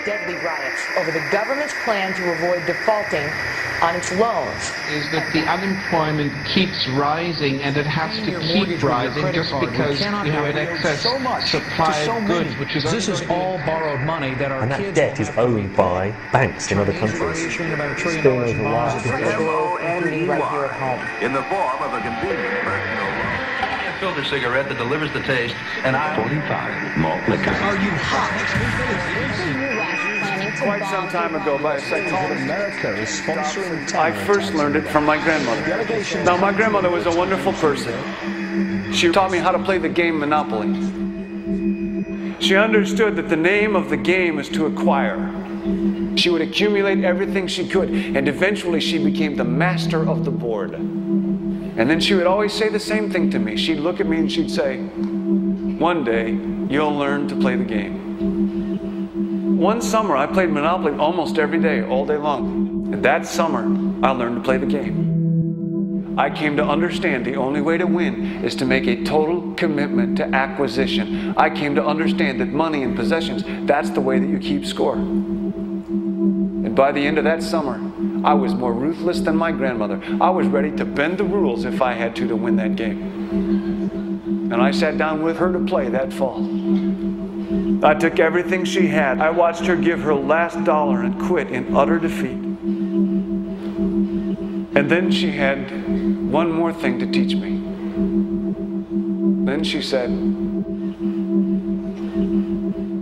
deadly riots over the government's plan to avoid defaulting on its loans. Is that the unemployment keeps rising, and it has to keep rising just because you have an excess supply of goods, which is this is all borrowed money that our and that debt is owed by banks in other countries. M-O-N-E-Y, in the form of a convenient personal loan. A filter cigarette that delivers the taste, and 45 malt liquor. Are you hot? Quite some time ago, by a second, America is sponsoring I first learned it from my grandmother. Now, my grandmother was a wonderful person. She taught me how to play the game Monopoly. She understood that the name of the game is to acquire. She would accumulate everything she could, and eventually she became the master of the board. And then she would always say the same thing to me. She'd look at me and she'd say, "One day, you'll learn to play the game." One summer, I played Monopoly almost every day, all day long. And that summer, I learned to play the game. I came to understand the only way to win is to make a total commitment to acquisition. I came to understand that money and possessions, that's the way that you keep score. And by the end of that summer, I was more ruthless than my grandmother. I was ready to bend the rules if I had to win that game. And I sat down with her to play that fall. I took everything she had. I watched her give her last dollar and quit in utter defeat. And then she had one more thing to teach me. Then she said,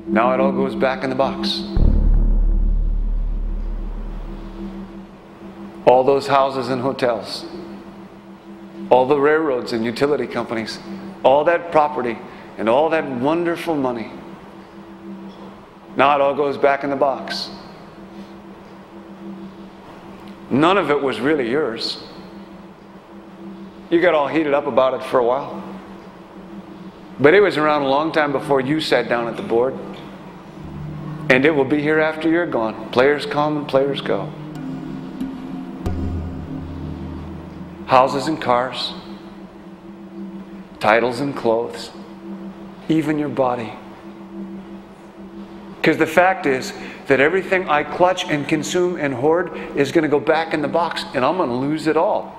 "Now it all goes back in the box." All those houses and hotels, all the railroads and utility companies, all that property and all that wonderful money. Now it all goes back in the box. None of it was really yours. You got all heated up about it for a while. But it was around a long time before you sat down at the board. And it will be here after you're gone. Players come and players go. Houses and cars, titles and clothes, even your body. Because the fact is that everything I clutch and consume and hoard is going to go back in the box, and I'm going to lose it all.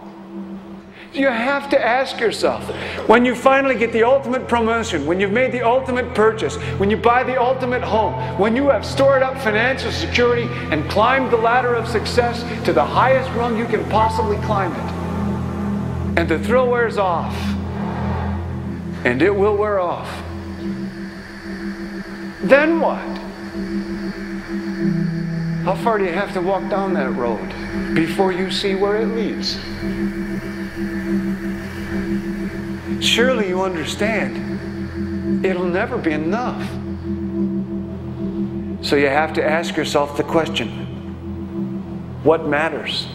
You have to ask yourself, when you finally get the ultimate promotion, when you've made the ultimate purchase, when you buy the ultimate home, when you have stored up financial security and climbed the ladder of success to the highest rung you can possibly climb it, and the thrill wears off, and it will wear off, then what? How far do you have to walk down that road before you see where it leads? Surely you understand, it'll never be enough. So you have to ask yourself the question, what matters?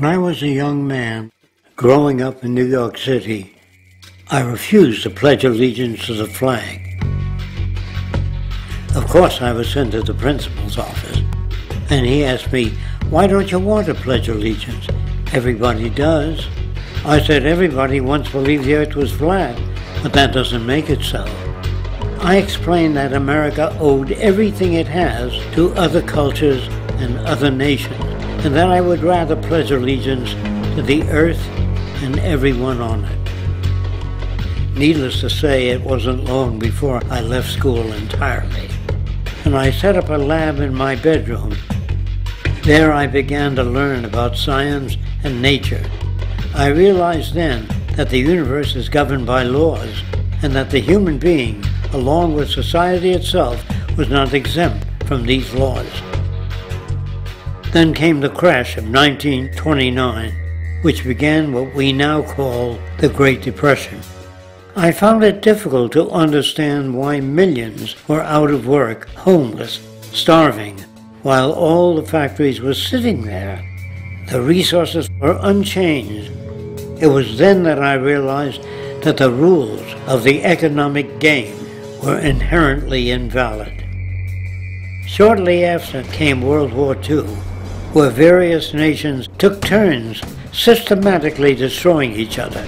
When I was a young man, growing up in New York City, I refused to pledge allegiance to the flag. Of course, I was sent to the principal's office, and he asked me, "Why don't you want to pledge allegiance? Everybody does." I said, "Everybody once believed the earth was flat, but that doesn't make it so." I explained that America owed everything it has to other cultures and other nations, and that I would rather pledge allegiance to the earth and everyone on it. Needless to say, it wasn't long before I left school entirely, and I set up a lab in my bedroom. There I began to learn about science and nature. I realized then that the universe is governed by laws, and that the human being, along with society itself, was not exempt from these laws. Then came the crash of 1929, which began what we now call the Great Depression. I found it difficult to understand why millions were out of work, homeless, starving, while all the factories were sitting there. The resources were unchanged. It was then that I realized that the rules of the economic game were inherently invalid. Shortly after came World War II, where various nations took turns systematically destroying each other.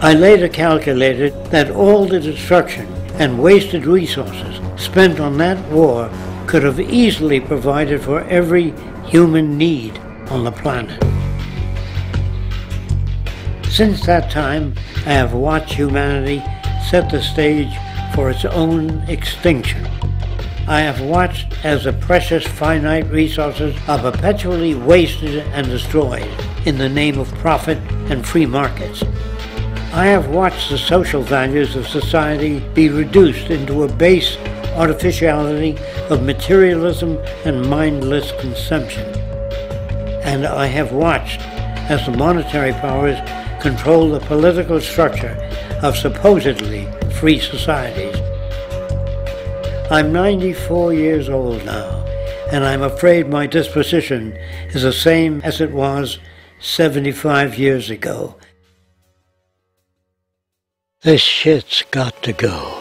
I later calculated that all the destruction and wasted resources spent on that war could have easily provided for every human need on the planet. Since that time, I have watched humanity set the stage for its own extinction. I have watched as the precious finite resources are perpetually wasted and destroyed in the name of profit and free markets. I have watched the social values of society be reduced into a base artificiality of materialism and mindless consumption. And I have watched as the monetary powers control the political structure of supposedly free societies. I'm 94 years old now, and I'm afraid my disposition is the same as it was 75 years ago. This shit's got to go.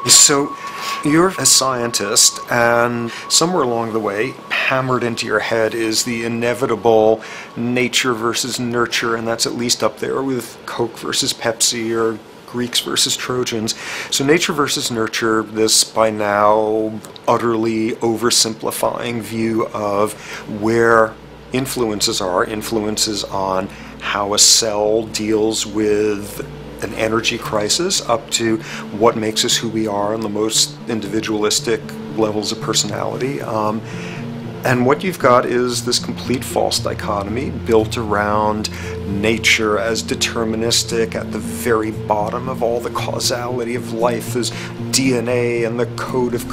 So you're a scientist, and somewhere along the way, hammered into your head is the inevitable nature versus nurture, and that's at least up there with Coke versus Pepsi or Greeks versus Trojans. So nature versus nurture, this by now utterly oversimplifying view of where influences on how a cell deals with an energy crisis, up to what makes us who we are on the most individualistic levels of personality. And what you've got is this complete false dichotomy built around nature as deterministic. At the very bottom of all the causality of life is DNA and the code of